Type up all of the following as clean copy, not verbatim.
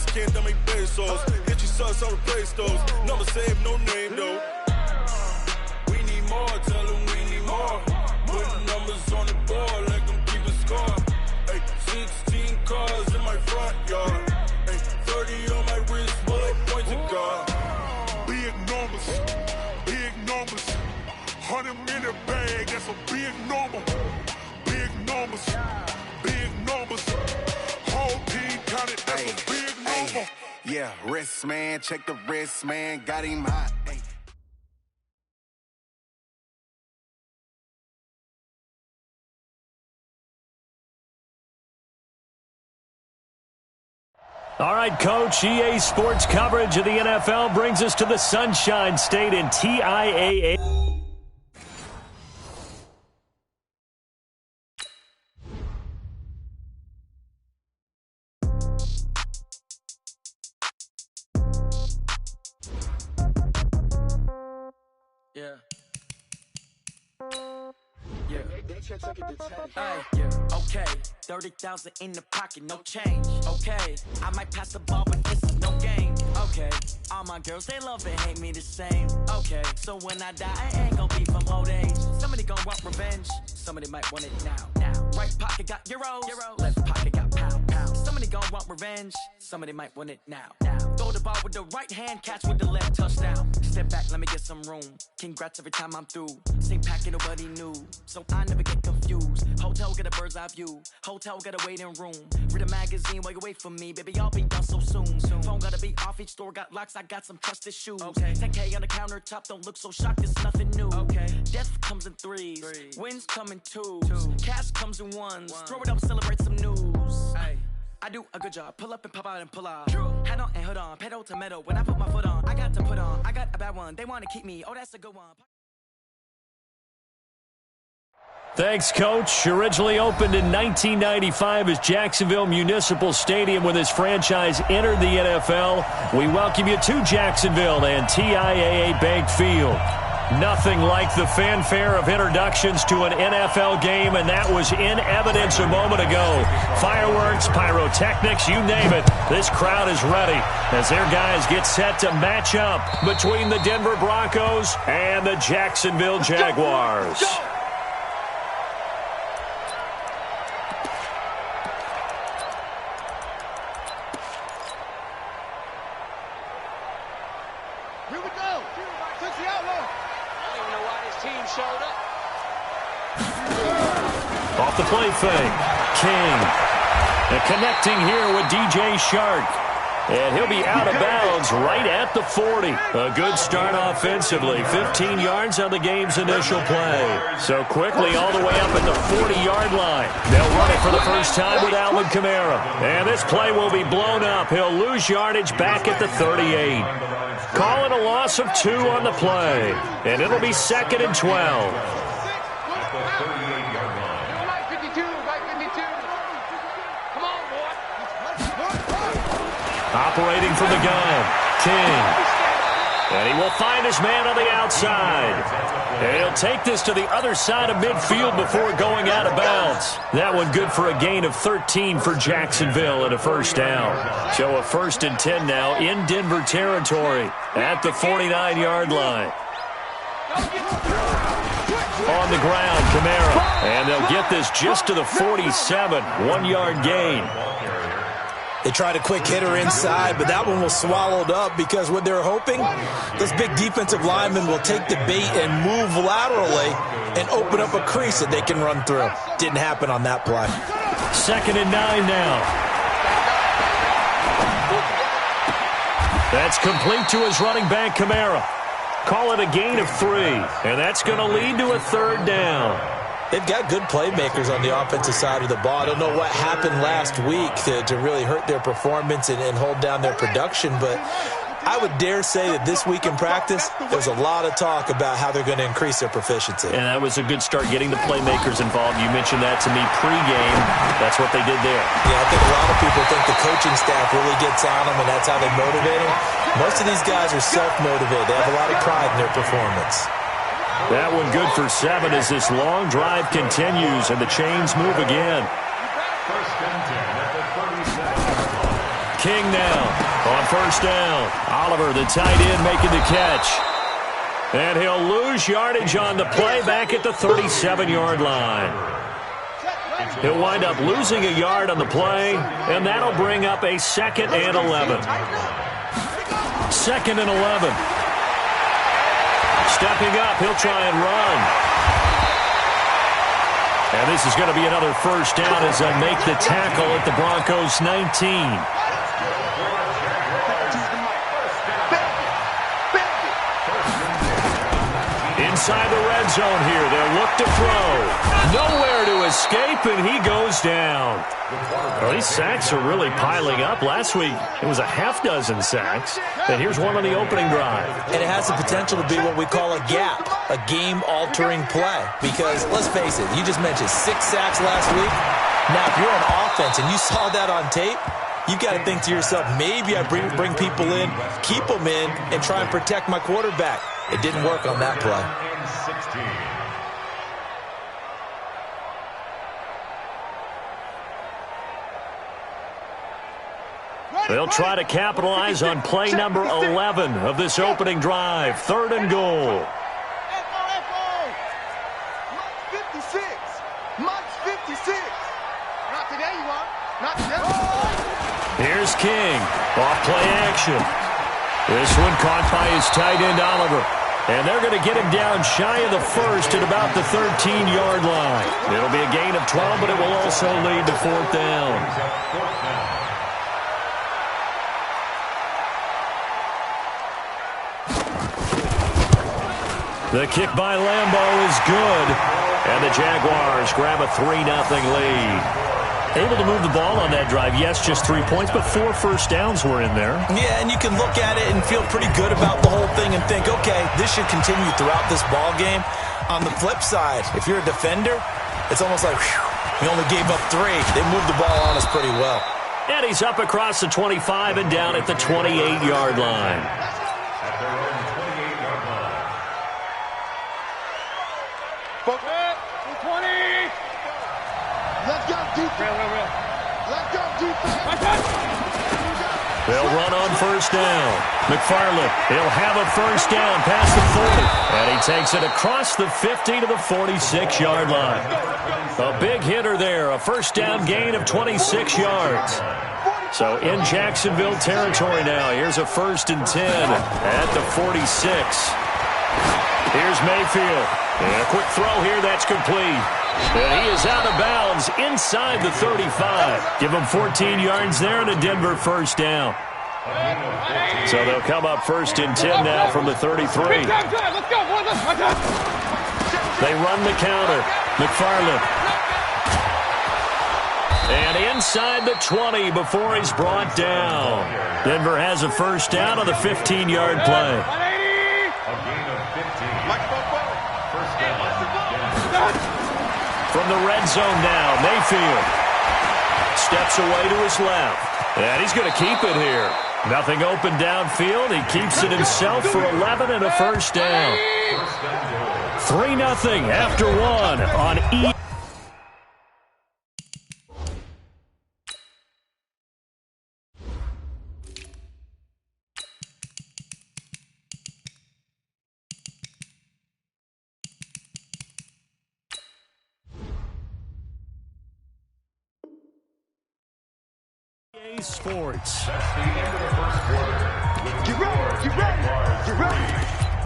Mexican, dame pesos. Get your sons on the Play Stores. Number save, no name though. We need more, tell them we need more. Putting numbers on the board, let them keep a score. Ay, 16 cars in my front yard. Ay, 30 on my wrist, bullet point to God. Big numbers, big numbers. 100 in the bag, that's a big number. Big numbers, big numbers. Whole team counted, that's a big number. Yeah, wrist man, check the wrist man, got him hot. Ay. All right, Coach, EA Sports coverage of the NFL brings us to the Sunshine State in TIAA. Yeah. Yeah, okay. 30,000 in the pocket, no change. Okay, I might pass the ball, but this is no game. Okay, all my girls, they love and hate me the same. Okay, so when I die, I ain't gonna be from old age. Somebody gonna want revenge, somebody might want it now. Right pocket got euros, left pocket got pound. Somebody gonna want revenge, somebody might want it now. Throw the ball with the right hand, catch with the left, touchdown. Step back, let me get some room. Congrats every time I'm through. Same packet, nobody knew, so I never get confused. Hotel get a bird's eye view. Hotel got a waiting room. Read a magazine while you wait for me, baby. I'll be done so soon. Phone gotta be off. Each store got locks. I got some trusted shoes. Okay. 10K on the countertop. Don't look so shocked. It's nothing new. Okay. Death comes in threes. Wins come in twos. Cash comes in ones. Throw it up, celebrate some news. Ay. I do a good job. Pull up and pop out and pull out. Head on and hood on. Pedal to metal. When I put my foot on, I got to put on. I got a bad one. They want to keep me. Oh, that's a good one. Thanks, Coach. Originally opened in 1995 as Jacksonville Municipal Stadium when this franchise entered the NFL. We welcome you to Jacksonville and TIAA Bank Field. Nothing like the fanfare of introductions to an NFL game, and that was in evidence a moment ago. Fireworks, pyrotechnics, you name it. This crowd is ready as their guys get set to match up between the Denver Broncos and the Jacksonville Jaguars. Let's go. Off the play fake, King. And connecting here with DJ Shark. And he'll be out of bounds right at the 40. A good start offensively. 15 yards on the game's initial play. So quickly all the way up at the 40-yard line. They'll run it for the first time with Alvin Kamara. And this play will be blown up. He'll lose yardage back at the 38. Calling a loss of 2 on the play. And it'll be 2nd and 12. Operating from the gun, King. And he will find his man on the outside. And he'll take this to the other side of midfield before going out of bounds. That one good for a gain of 13 for Jacksonville and a first down. So a 1st and 10 now in Denver territory at the 49-yard line. On the ground, Kamara. And they'll get this just to the 47, 1-yard gain. They tried a quick hitter inside, but that one was swallowed up because what they're hoping, this big defensive lineman will take the bait and move laterally and open up a crease that they can run through. Didn't happen on that play. 2nd and 9 now. That's complete to his running back, Kamara. Call it a gain of 3, and that's going to lead to a 3rd down. They've got good playmakers on the offensive side of the ball. I don't know what happened last week to really hurt their performance and hold down their production, but I would dare say that this week in practice, there's a lot of talk about how they're going to increase their proficiency. And that was a good start getting the playmakers involved. You mentioned that to me pregame. That's what they did there. Yeah, I think a lot of people think the coaching staff really gets on them, and that's how they motivate them. Most of these guys are self-motivated. They have a lot of pride in their performance. That one good for 7 as this long drive continues and the chains move again. King now on first down. Oliver, the tight end, making the catch. And he'll lose yardage on the play back at the 37-yard line. He'll wind up losing a yard on the play, and that'll bring up a 2nd and 11. 2nd and 11. Stepping up, he'll try and run. And this is going to be another first down as they'll make the tackle at the Broncos' 19. Inside the red zone here, they'll look to throw. Nowhere to escape, and he goes down. Well, these sacks are really piling up. Last week, it was a half-dozen sacks. And here's one on the opening drive. And it has the potential to be what we call a gap, a game-altering play. Because, let's face it, you just mentioned 6 sacks last week. Now, if you're on offense and you saw that on tape, you've got to think to yourself, maybe I bring people in, keep them in, and try and protect my quarterback. It didn't work on that play. They'll try to capitalize on play number 11 of this opening drive. 3rd and goal. Here's King. Off play action. This one caught by his tight end, Oliver. And they're going to get him down shy of the first at about the 13-yard line. It'll be a gain of 12, but it will also lead to 4th down. The kick by Lambeau is good. And the Jaguars grab a 3-0 lead. Able to move the ball on that drive. Yes, just 3 points, but 4 first downs were in there. Yeah, and you can look at it and feel pretty good about the whole thing and think, okay, this should continue throughout this ball game. On the flip side, if you're a defender, it's almost like, whew, we only gave up 3. They moved the ball on us pretty well. And he's up across the 25 and down at the 28-yard line. They'll run on first down. McFarland, he'll have a first down past the 40. And he takes it across the 50 to the 46-yard line. A big hitter there, a first down gain of 26 yards. So in Jacksonville territory now. Here's a 1st and 10 at the 46. Here's Mayfield. And a quick throw here, that's complete. And he is out of bounds inside the 35. Give him 14 yards there and a Denver first down. So they'll come up 1st and 10 now from the 33. They run the counter. McFarland. And inside the 20 before he's brought down. Denver has a first down on the 15-yard play. From the red zone now, Mayfield steps away to his left. And he's going to keep it here. Nothing open downfield. He keeps it himself for 11 and a first down. 3-0 after 1 on E. Sports. That's the end of the first quarter. Get ready, get ready, get ready.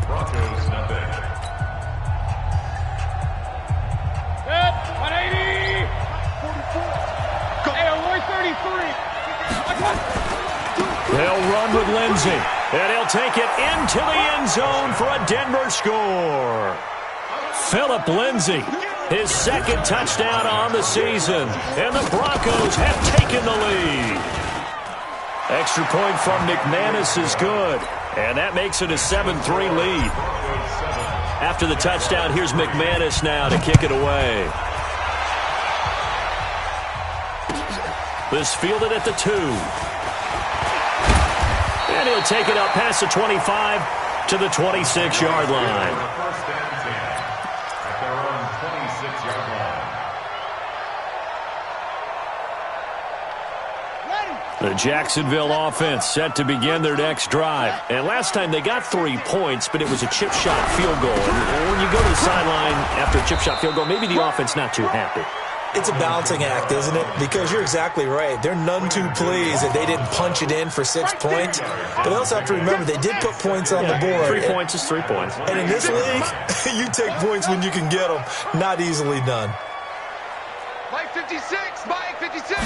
Broncos nothing. Set, 180. 44. Go. Hey, Roy 33. They'll run with Lindsey. And he'll take it into the end zone for a Denver score. Philip Lindsey, his 2nd touchdown on the season. And the Broncos have taken the lead. Extra point from McManus is good. And that makes it a 7-3 lead. After the touchdown, here's McManus now to kick it away. This fielded at the 2. And he'll take it up past the 25 to the 26-yard line. The Jacksonville offense set to begin their next drive. And last time they got 3 points, but it was a chip shot field goal. And when you go to the sideline after a chip shot field goal, maybe the offense not too happy. It's a balancing act, isn't it? Because you're exactly right. They're none too pleased that they didn't punch it in for 6 points. But they also have to remember they did put points on the board. 3 points is 3 points. And in this league, you take points when you can get them. Not easily done. Mike 56, Mike 56.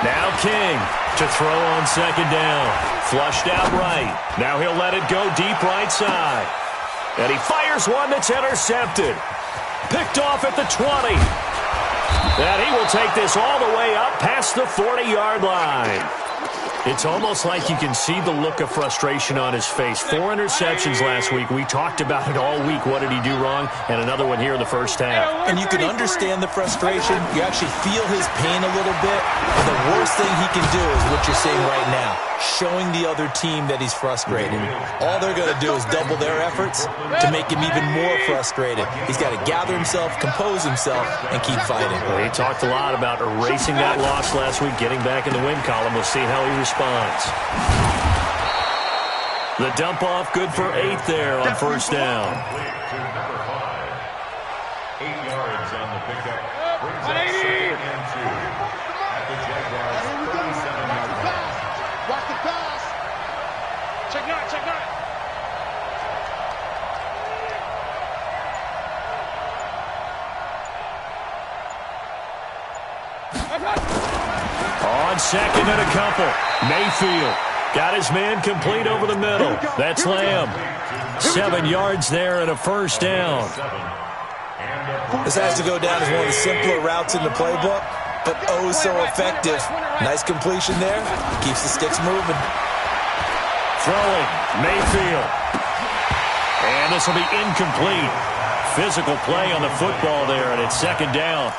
Now King to throw on second down. Flushed out right. Now he'll let it go deep right side. And he fires one that's intercepted. Picked off at the 20. And he will take this all the way up past the 40-yard line. It's almost like you can see the look of frustration on his face. 4 interceptions last week. We talked about it all week. What did he do wrong? And another one here in the first half. And you can understand the frustration. You actually feel his pain a little bit. And the worst thing he can do is what you're seeing right now, showing the other team that he's frustrated. All they're going to do is double their efforts to make him even more frustrated. He's got to gather himself, compose himself, and keep fighting. Well, he talked a lot about erasing that loss last week, getting back in the win column. We'll see how he responds. The dump off good for 8 there on first down. 8 yards on the pickup. Brings up 2nd and 2 at the Jaguars' 37-yard line. Watch the pass. Check nine, check nine. On second and a couple. Mayfield got his man complete over the middle. That's Lamb. 7 yards there and a first down. This has to go down as one of the simpler routes in the playbook, but oh so effective. Nice completion there. Keeps the sticks moving. Throwing. Mayfield. And this will be incomplete. Physical play on the football there, and it's second down.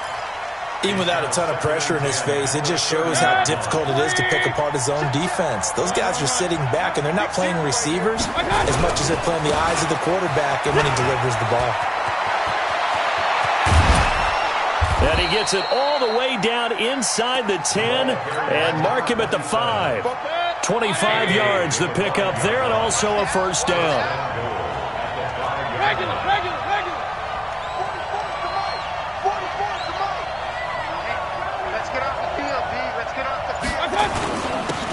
Even without a ton of pressure in his face, it just shows how difficult it is to pick apart his own defense. Those guys are sitting back, and they're not playing receivers as much as they're playing the eyes of the quarterback and when he delivers the ball. And he gets it all the way down inside the 10 and mark him at the 5. 25 yards the pickup there, and also a first down. Regular.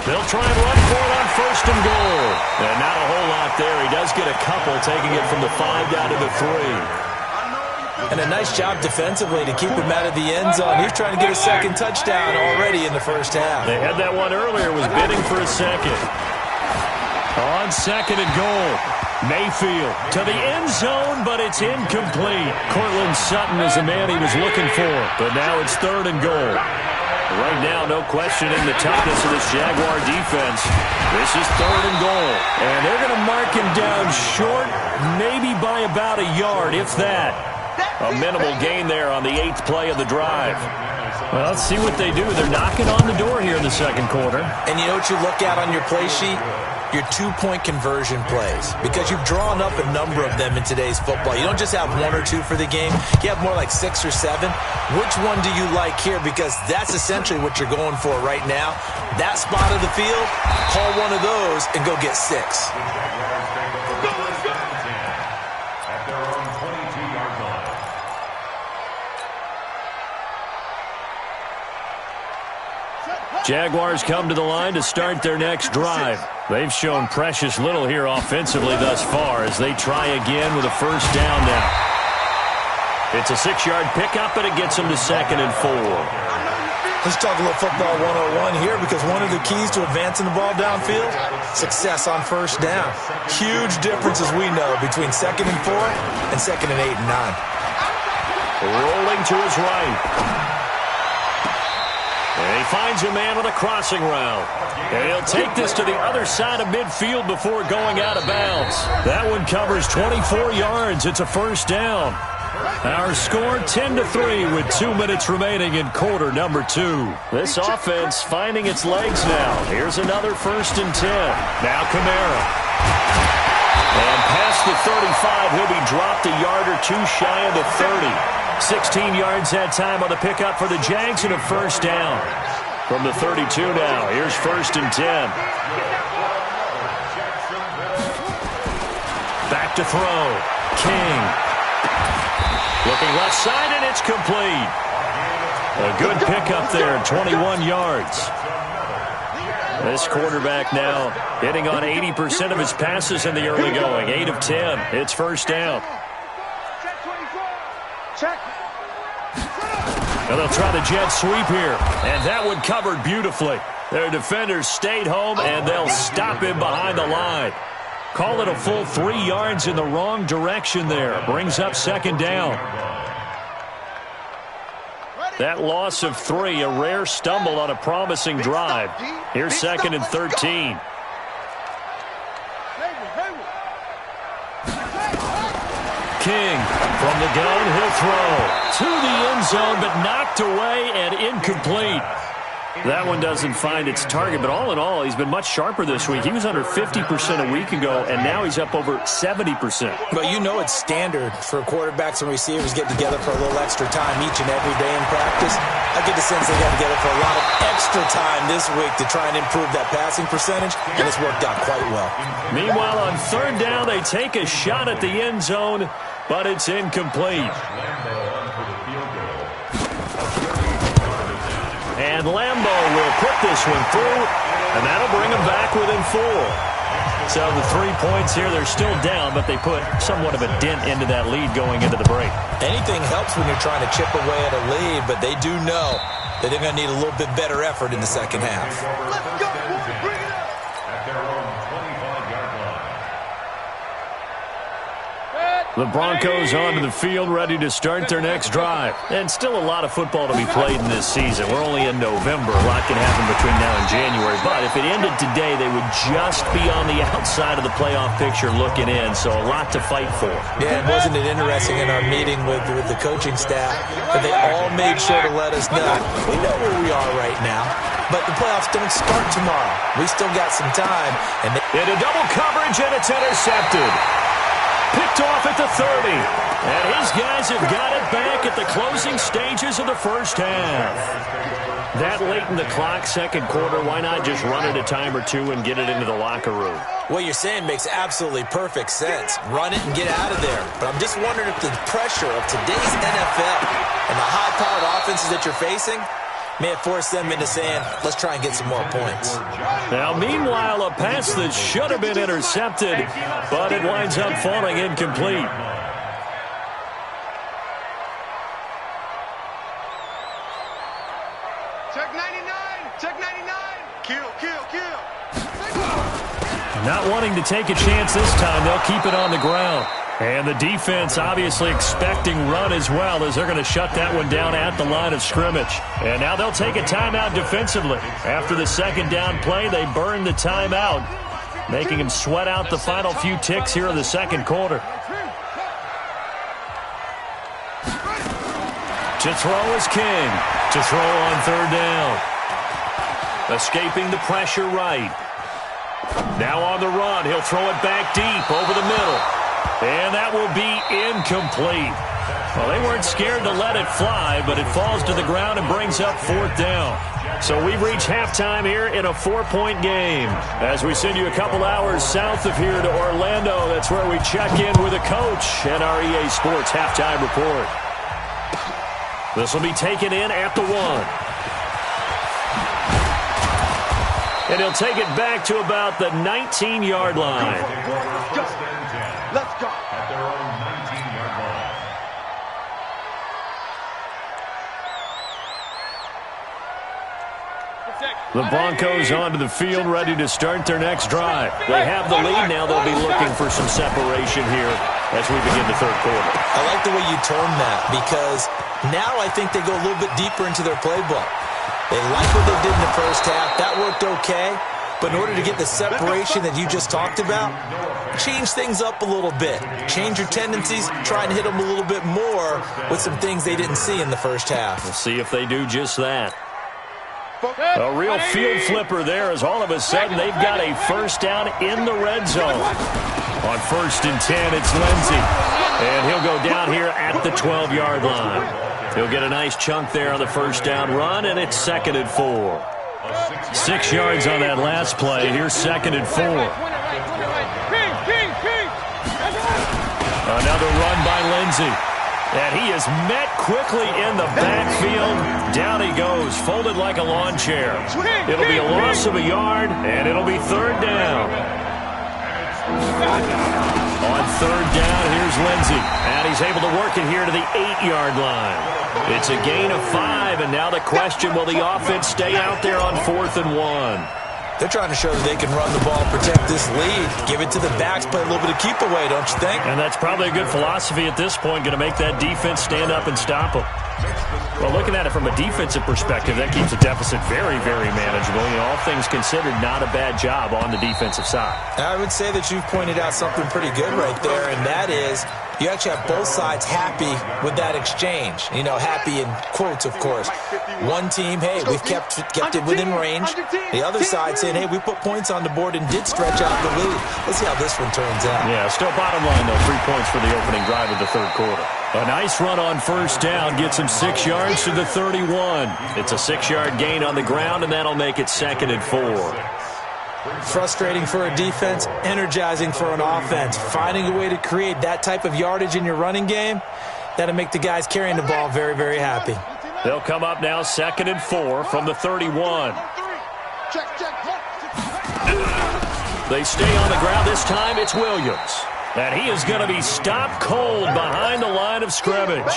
They'll try and run for it on first and goal. And not a whole lot there. He does get a couple, taking it from the 5 down to the 3. And a nice job defensively to keep him out of the end zone. He's trying to get a second touchdown already in the first half. They had that one earlier, was bidding for a second. On second and goal. Mayfield to the end zone, but it's incomplete. Cortland Sutton is the man he was looking for, but now it's 3rd and goal. Right now, no questioning the toughness of this Jaguar defense. This is 3rd and goal. And they're going to mark him down short, maybe by about a yard, if that. A minimal gain there on the 8th play of the drive. Well, let's see what they do. They're knocking on the door here in the second quarter. And you know what you look at on your play sheet? Your 2-point conversion plays, because you've drawn up a number of them in today's football. You don't just have 1 or 2 for the game. You have more like 6 or 7. Which one do you like here? Because that's essentially what you're going for right now. That spot of the field, call one of those and go get 6. At their own 22-yard line. Jaguars come to the line to start their next drive. They've shown precious little here offensively thus far as they try again with a first down now. It's a 6-yard pickup, and it gets them to 2nd and 4. Let's talk a little football 101 here, because one of the keys to advancing the ball downfield, success on first down. Huge difference, as we know, between 2nd and 4 and 2nd and 8 and 9. Rolling to his right. And he finds a man with a crossing route. And he'll take this to the other side of midfield before going out of bounds. That one covers 24 yards. It's a first down. Our score 10-3 with 2 minutes remaining in quarter number 2. This offense finding its legs now. Here's another 1st and 10. Now Kamara. And past the 35, he'll be dropped a yard or 2 shy of the 30. 16 yards that time on the pickup for the Jags and a first down. From the 32 now, here's 1st and 10. Back to throw. King. Looking left side, and it's complete. A good pickup there, 21 yards. This quarterback now hitting on 80% of his passes in the early going. 8 of 10. It's 1st down. And they'll try the jet sweep here. And that one covered beautifully. Their defenders stayed home, and they'll stop him behind the line. Call it a full 3 yards in the wrong direction there. Brings up 2nd down. That loss of 3, a rare stumble on a promising drive. Here's 2nd and 13. King from the gun, he'll throw to the end zone, but knocked away and incomplete. That one doesn't find its target, but all in all, he's been much sharper this week. He was under 50% a week ago, and now he's up over 70%. But you know it's standard for quarterbacks and receivers getting together for a little extra time each and every day in practice. I get the sense they got together for a lot of extra time this week to try and improve that passing percentage, and it's worked out quite well. Meanwhile, on 3rd down, they take a shot at the end zone, but it's incomplete. And Lambo will put this one through, and that'll bring them back within 4. So the 3 points here, they're still down, but they put somewhat of a dent into that lead going into the break. Anything helps when you're trying to chip away at a lead, but they do know that they're going to need a little bit better effort in the second half. Let's go, boys. Bring it up. At their own 25-yard line. The Broncos onto the field, ready to start their next drive. And still a lot of football to be played in this season. We're only in November. A lot can happen between now and January. But if it ended today, they would just be on the outside of the playoff picture looking in. So a lot to fight for. Yeah, and wasn't it interesting in our meeting with the coaching staff that they all made sure to let us know, we know where we are right now, but the playoffs don't start tomorrow. We still got some time. And into double coverage, and it's intercepted. Picked off at the 30. And his guys have got it back at the closing stages of the first half. That late in the clock, second quarter, why not just run it a time or two and get it into the locker room? What you're saying makes absolutely perfect sense. Run it and get out of there. But I'm just wondering if the pressure of today's NFL and the high-powered offenses that you're facing may have forced them into saying, let's try and get some more points. Now, meanwhile, a pass that should have been intercepted, but it winds up falling incomplete. Check 99. Check 99. Kill, kill, kill. Not wanting to take a chance this time, they'll keep it on the ground. And the defense obviously expecting run as well, as they're going to shut that one down at the line of scrimmage. And now they'll take a timeout defensively. After the second down play, they burn the timeout, making them sweat out the final few ticks here in the second quarter. To throw is King. To throw on 3rd down. Escaping the pressure right. Now on the run, he'll throw it back deep over the middle. And that will be incomplete. Well, they weren't scared to let it fly, but it falls to the ground and brings up 4th down. So we've reached halftime here in a 4-point game. As we send you a couple hours south of here to Orlando, that's where we check in with a coach and our EA Sports halftime report. This will be taken in at the 1. And he'll take it back to about the 19-yard line. Let's go. At their own 19-yard line. The Broncos onto the field, ready to start their next drive. They have the lead now. They'll be looking for some separation here as we begin the third quarter. I like the way you term that, because now I think they go a little bit deeper into their playbook. They like what they did in the first half. That worked okay. But in order to get the separation that you just talked about, change things up a little bit. Change your tendencies, try and hit them a little bit more with some things they didn't see in the first half. We'll see if they do just that. A real field flipper there, as all of a sudden they've got a first down in the red zone. On 1st and 10, it's Lindsey. And he'll go down here at the 12-yard line. He'll get a nice chunk there on the first down run, and it's 2nd and 4. A 6 yards on that last play. Here's 2nd and 4. Another run by Lindsey. And he is met quickly in the backfield. Down he goes, folded like a lawn chair. It'll be a loss of a yard, and it'll be 3rd down. On 3rd down, here's Lindsey. And he's able to work it here to the 8-yard line. It's a gain of 5, and now the question, will the offense stay out there on 4th and 1? They're trying to show that they can run the ball, protect this lead, give it to the backs, play a little bit of keep away, don't you think? And that's probably a good philosophy at this point, going to make that defense stand up and stop them. Well, looking at it from a defensive perspective, that keeps the deficit very, very manageable. You know, all things considered, not a bad job on the defensive side. I would say that you've pointed out something pretty good right there, and that is you actually have both sides happy with that exchange. You know, happy in quotes, of course. One team, hey, we've kept it within range. The other side saying, hey, we put points on the board and did stretch out the lead. Let's see how this one turns out. Yeah, still bottom line, though, 3 points for the opening drive of the 3rd quarter. A nice run on 1st down gets him 6 yards to the 31. It's a 6-yard gain on the ground, and that'll make it 2nd and 4. Frustrating for a defense, energizing for an offense. Finding a way to create that type of yardage in your running game, that'll make the guys carrying the ball very, very happy. They'll come up now 2nd and 4 from the 31. They stay on the ground. This time it's Williams. And he is going to be stopped cold behind the line of scrimmage.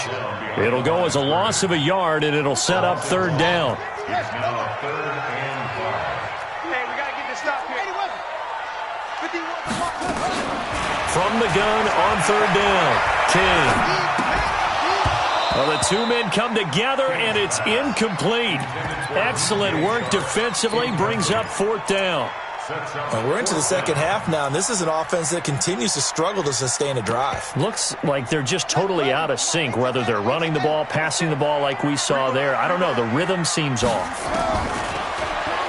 It'll go as a loss of a yard, and it'll set up 3rd down. It's now 3rd and 5. Hey, we got to get this stop here. From the gun on 3rd down, King. Well, the 2 men come together, and it's incomplete. Excellent work defensively, brings up 4th down. Well, we're into the 2nd half now, and this is an offense that continues to struggle to sustain a drive. Looks like they're just totally out of sync, whether they're running the ball, passing the ball like we saw there. I don't know. The rhythm seems off.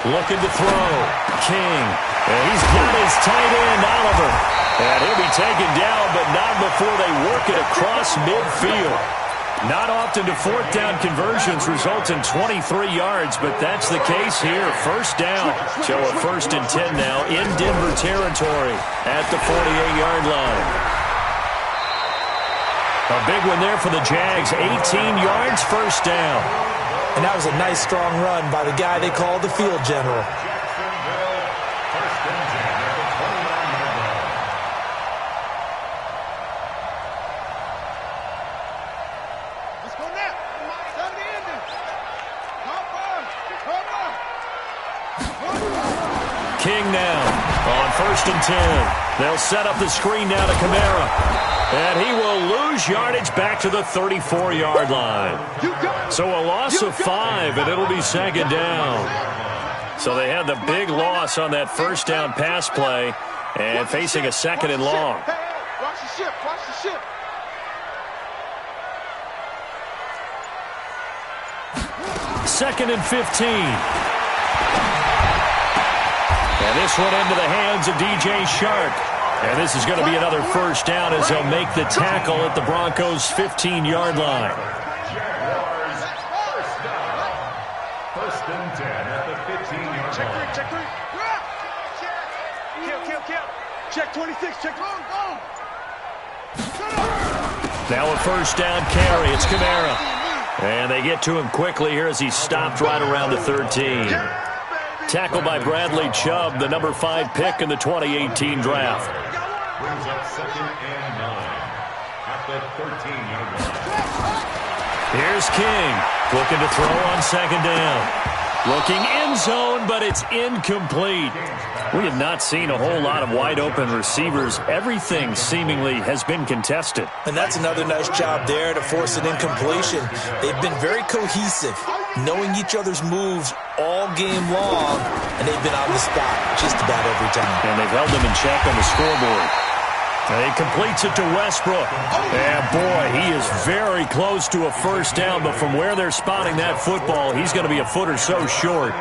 Looking to throw. King. And he's got his tight end, Oliver. And he'll be taken down, but not before they work it across midfield. Not often do 4th down conversions result in 23 yards, but that's the case here. 1st down. So a 1st and 10 now in Denver territory at the 48-yard line. A big one there for the Jags. 18 yards, 1st down. And that was a nice, strong run by the guy they called the field general. King now on 1st and 10. They'll set up the screen now to Kamara. And he will lose yardage back to the 34-yard line. So a loss of 5, and it'll be 2nd down. So they had the big loss on that 1st down pass play and facing a 2nd and long. Watch the ship, watch the ship. 2nd and 15. And this one into the hands of DJ Shark. And this is going to be another 1st down as they'll make the tackle at the Broncos' 15-yard line. Jaguars, 1st down. 1st and 10 at the 15-yard line. Check 3. Kill. Check 26. Check. Go. Now a 1st down carry. It's Kamara. And they get to him quickly here as he's stopped right around the 13. Tackled by Bradley Chubb, the number 5 pick in the 2018 draft. Brings up 2nd and 9 at the 13-yard line. Here's King looking to throw on 2nd down. Looking in zone, but it's incomplete. We have not seen a whole lot of wide open receivers. Everything seemingly has been contested. And that's another nice job there to force an incompletion. They've been very cohesive, knowing each other's moves all game long, and they've been on the spot just about every time. And they've held them in check on the scoreboard. And he completes it to Westbrook. And boy, he is very close to a 1st down, but from where they're spotting that football, he's going to be a foot or so short.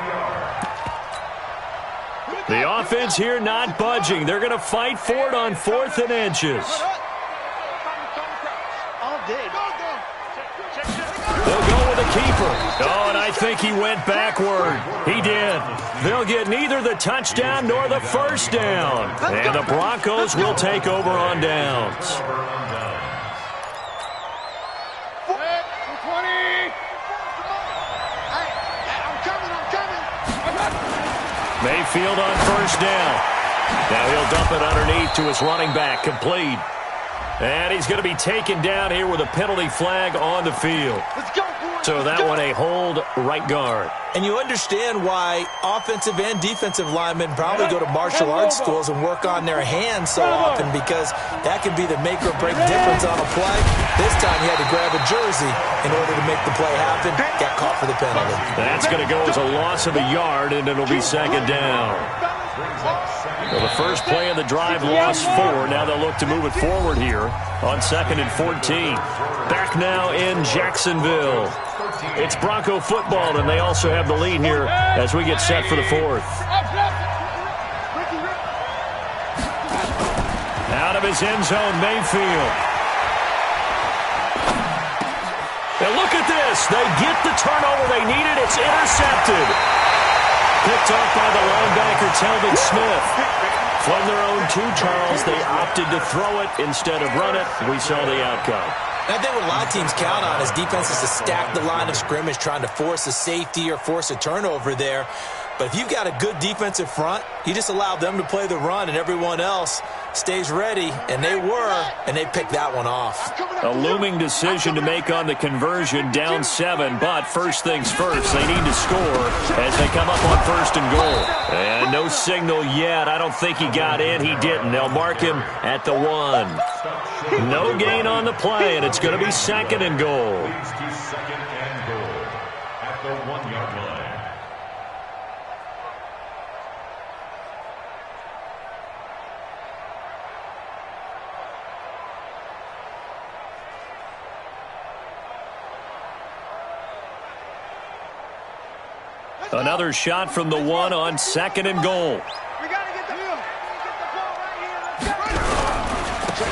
The offense here not budging. They're going to fight for it on 4th and inches. They'll go with a the keeper. Oh, and I think he went backward. He did. They'll get neither the touchdown nor the first down. And the Broncos will take over on downs. Mayfield on first down. Now he'll dump it underneath to his running back, complete. And he's going to be taken down here with a penalty flag on the field. So that one a hold, right guard. And you understand why offensive and defensive linemen probably go to martial arts schools and work on their hands so often, because that can be the make or break difference on a play. This time he had to grab a jersey in order to make the play happen. Got caught for the penalty. That's going to go as a loss of a yard, and it'll be second down. Well, the first play of the drive lost 4. Now they'll look to move it forward here on 2nd and 14. Back now in Jacksonville. It's Bronco football, and they also have the lead here as we get set for the 4th. Out of his end zone, Mayfield. And look at this. They get the turnover they needed. It's intercepted. Picked off by the linebacker, Telvin Smith. From their own 2, Charles, they opted to throw it instead of run it. We saw the outcome. I think what a lot of teams count on is defenses to stack the line of scrimmage, trying to force a safety or force a turnover there. But if you've got a good defensive front, you just allow them to play the run, and everyone else stays ready, and they were, and they picked that one off. A looming decision to make on the conversion, down 7, but first things first, they need to score as they come up on 1st and goal. And no signal yet. I don't think he got in. He didn't. They'll mark him at the 1. No gain on the play, and it's going to be 2nd and goal. Leads to 2nd and goal at the 1-yard line. Another shot from the 1 on 2nd and goal.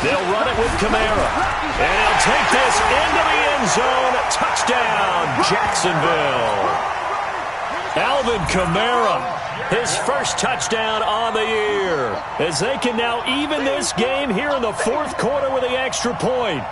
They'll run it with Kamara. And he'll take this into the end zone. Touchdown, Jacksonville. Alvin Kamara, his first touchdown on the year, as they can now even this game here in the 4th quarter with the extra point.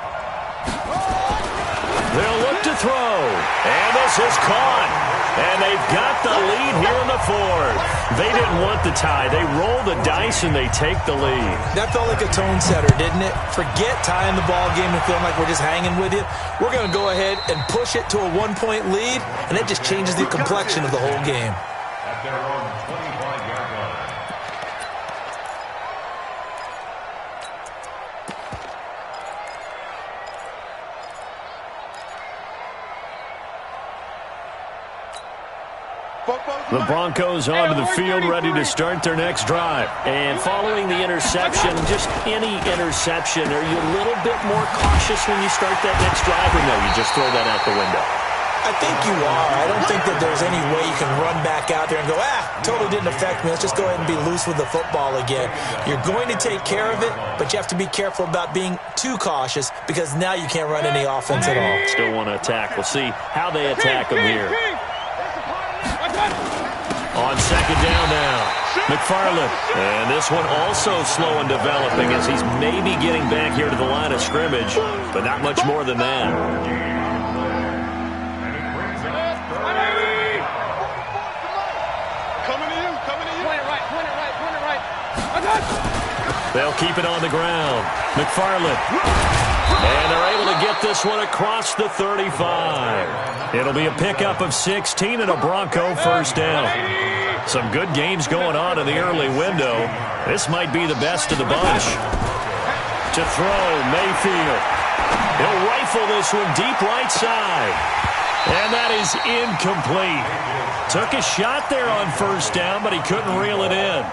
They'll look to throw, and this is caught. And they've got the lead here in the 4th. They didn't want the tie. They roll the dice, and they take the lead. That felt like a tone setter, didn't it? Forget tying the ball game and feeling like we're just hanging with you. We're going to go ahead and push it to a 1-point lead, and it just changes the complexion of the whole game. At their own 25-yard line. The Broncos onto the field, ready to start their next drive. And following the interception, just any interception, are you a little bit more cautious when you start that next drive, or no, you just throw that out the window? I think you are. I don't think that there's any way you can run back out there and go, totally didn't affect me. Let's just go ahead and be loose with the football again. You're going to take care of it, but you have to be careful about being too cautious, because now you can't run any offense at all. Still want to attack. We'll see how they attack them here. On 2nd down now, McFarland. And this one also slow and developing as he's maybe getting back here to the line of scrimmage, but not much more than that. They'll keep it on the ground. McFarland. And they're able to get this one across the 35. It'll be a pickup of 16 and a Bronco first down. Some good games going on in the early window. This might be the best of the bunch. To throw, Mayfield. He'll rifle this one deep right side. And that is incomplete. Took a shot there on first down, but he couldn't reel it in.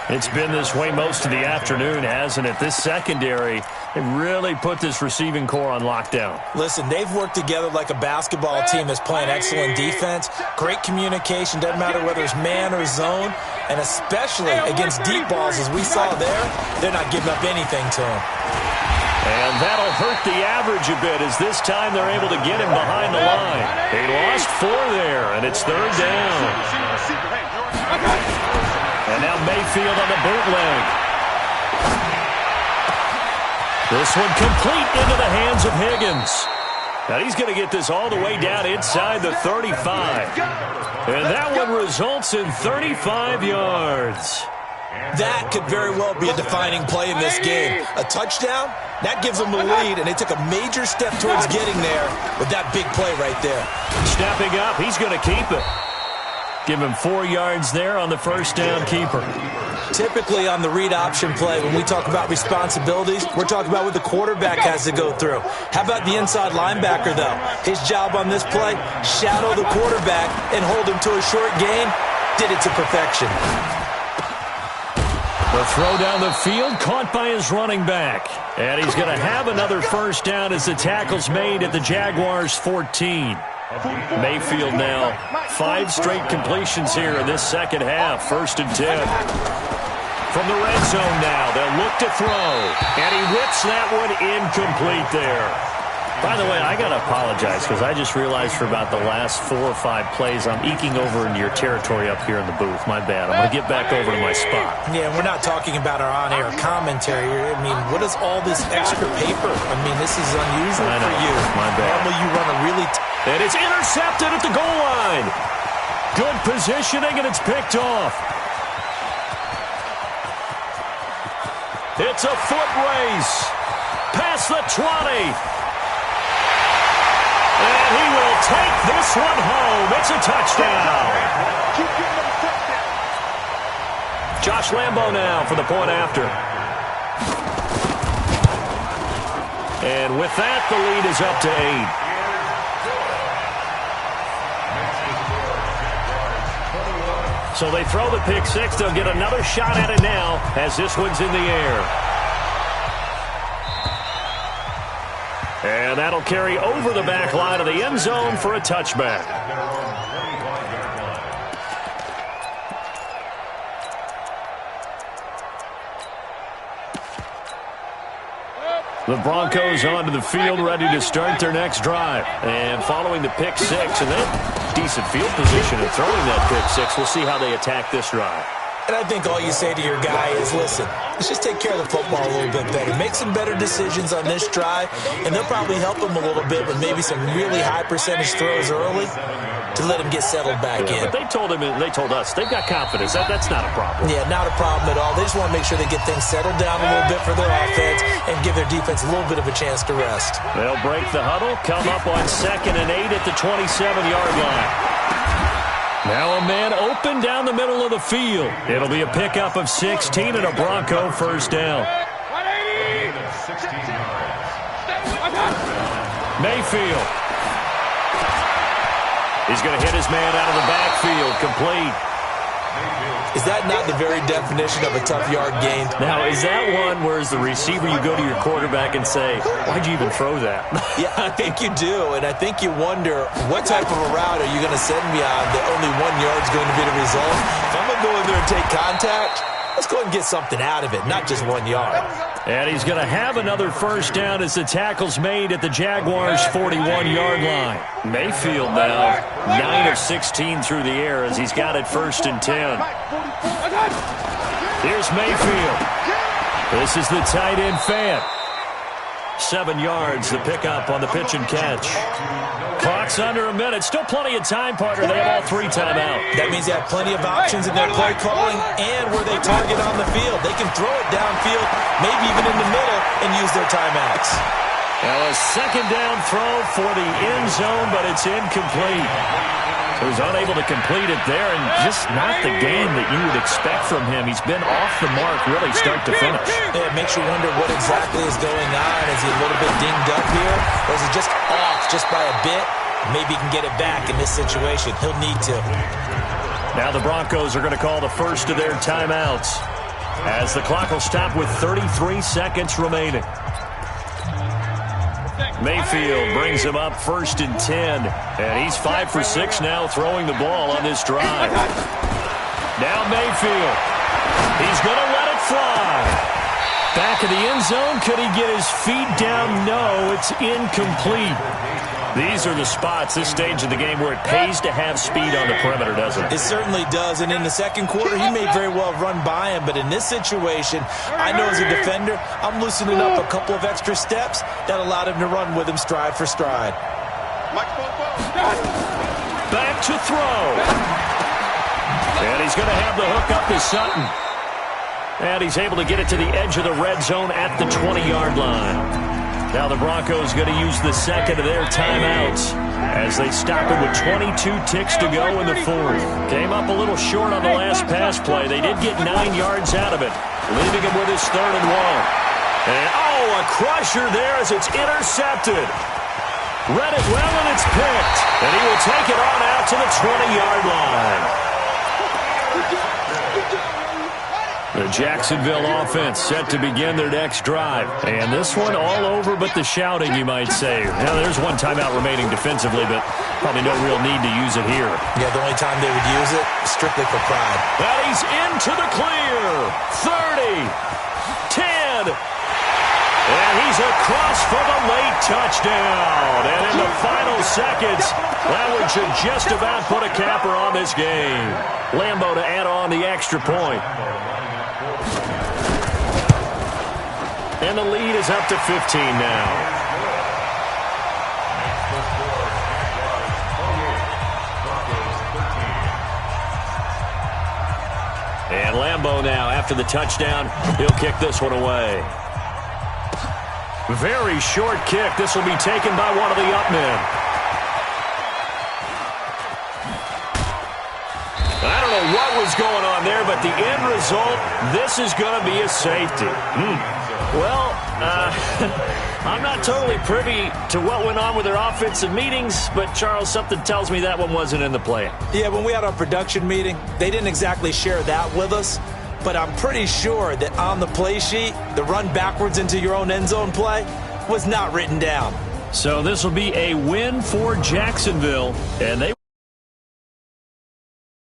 It's been this way most of the afternoon, hasn't it? This secondary, they really put this receiving core on lockdown. Listen, they've worked together like a basketball team that's playing excellent defense. Great communication, doesn't matter whether it's man or zone. And especially against deep balls, as we saw there, they're not giving up anything to them. And that'll hurt the average a bit as this time they're able to get him behind the line. They lost 4 there, and it's 3rd down. And now Mayfield on the bootleg. This one complete into the hands of Higgins. Now he's going to get this all the way down inside the 35. And that one results in 35 yards. That could very well be a defining play in this game. A touchdown, that gives them the lead, and they took a major step towards getting there with that big play right there. Stepping up, he's going to keep it. Give him 4 yards there on the first down keeper. Typically on the read option play, when we talk about responsibilities, we're talking about what the quarterback has to go through. How about the inside linebacker, though? His job on this play, shadow the quarterback and hold him to a short gain. Did it to perfection. The throw down the field, caught by his running back. And he's going to have another first down as the tackle's made at the Jaguars' 14. Mayfield now 5 straight completions here in this second half. 1st and 10. From the red zone now, they'll look to throw. And he whips that one incomplete there. By the way, I got to apologize because I just realized for about the last 4 or 5 plays I'm eking over into your territory up here in the booth. My bad. I'm going to get back over to my spot. Yeah, we're not talking about our on-air commentary. I mean, what is all this extra paper? I mean, this is unusual for you. My bad. Normally you run a really... And it's intercepted at the goal line. Good positioning, and it's picked off. It's a foot race. Past the 20. And he will take this one home. It's a touchdown. Josh Lambo now for the point after. And with that, the lead is up to 8. So they throw the pick 6. They'll get another shot at it now as this one's in the air. And that'll carry over the back line of the end zone for a touchback. The Broncos onto the field, ready to start their next drive. And following the pick 6, and then decent field position and throwing that pick 6. We'll see how they attack this drive. And I think all you say to your guy is, listen, let's just take care of the football a little bit better. Make some better decisions on this drive, and they'll probably help him a little bit with maybe some really high percentage throws early to let him get settled back in. But they told him, and they told us, they've got confidence. That's not a problem. Yeah, not a problem at all. They just want to make sure they get things settled down a little bit for their offense and give their defense a little bit of a chance to rest. They'll break the huddle, come up on 2nd and 8 at the 27-yard line. Now a man open down the middle of the field. It'll be a pickup of 16 and a Bronco first down. Mayfield. He's going to hit his man out of the backfield, complete. Is that not the very definition of a tough yard gain? Now, is that one where as the receiver you go to your quarterback and say, why'd you even throw that? Yeah, I think you do, and I think you wonder what type of a route are you going to send me on that only 1 yard's going to be the result? If I'm going to go in there and take contact, let's go ahead and get something out of it, not just 1 yard. And he's going to have another first down as the tackle's made at the Jaguars' 41-yard line. Mayfield now 9 of 16 through the air as he's got it 1st and 10. Here's Mayfield. This is the tight end Fant. 7 yards, the pickup on the pitch and catch. Clock's under a minute. Still plenty of time, partner. They have all 3 timeout. That means they have plenty of options in their play calling and where they target on the field. They can throw it downfield, maybe even in the middle, and use their timeouts. Now a 2nd down throw for the end zone, but it's incomplete. So he's unable to complete it there, and just not the game that you would expect from him. He's been off the mark really start to finish. Yeah, it makes you wonder what exactly is going on. Is he a little bit dinged up here, or is he just off just by a bit? Maybe he can get it back in this situation. He'll need to. Now the Broncos are going to call the first of their timeouts as the clock will stop with 33 seconds remaining. Mayfield brings him up 1st and 10, and he's 5 for 6 now throwing the ball on this drive. Now Mayfield. He's going to let it fly. Back of the end zone. Could he get his feet down? No, it's incomplete. These are the spots, this stage of the game, where it pays to have speed on the perimeter, doesn't it? It certainly does, and in the second quarter, he may very well run by him, but in this situation, I know as a defender, I'm loosening up a couple of extra steps that allowed him to run with him stride for stride. Back to throw. And he's going to have the hook up to Sutton. And he's able to get it to the edge of the red zone at the 20-yard line. Now the Broncos going to use the second of their timeouts as they stop it with 22 ticks to go in the fourth. Came up a little short on the last pass play. They did get 9 yards out of it, leaving him with his 3rd and 1. And, a crusher there as it's intercepted. Read it well, and it's picked. And he will take it on out to the 20-yard line. The Jacksonville offense set to begin their next drive. And this one all over but the shouting, you might say. Now, there's one timeout remaining defensively, but probably no real need to use it here. Yeah, the only time they would use it, strictly for pride. And he's into the clear. 30, 10, and he's across for the late touchdown. And in the final seconds, that one should just about put a capper on this game. Lambo to add on the extra point. And the lead is up to 15 now. And Lambo now, after the touchdown, he'll kick this one away. Very short kick. This will be taken by one of the up men. I don't know what was going on there, but the end result, this is going to be a safety. Well, I'm not totally privy to what went on with their offensive meetings, but, Charles, something tells me that one wasn't in the plan. Yeah, when we had our production meeting, they didn't exactly share that with us, but I'm pretty sure that on the play sheet, the run backwards into your own end zone play was not written down. So this will be a win for Jacksonville, and they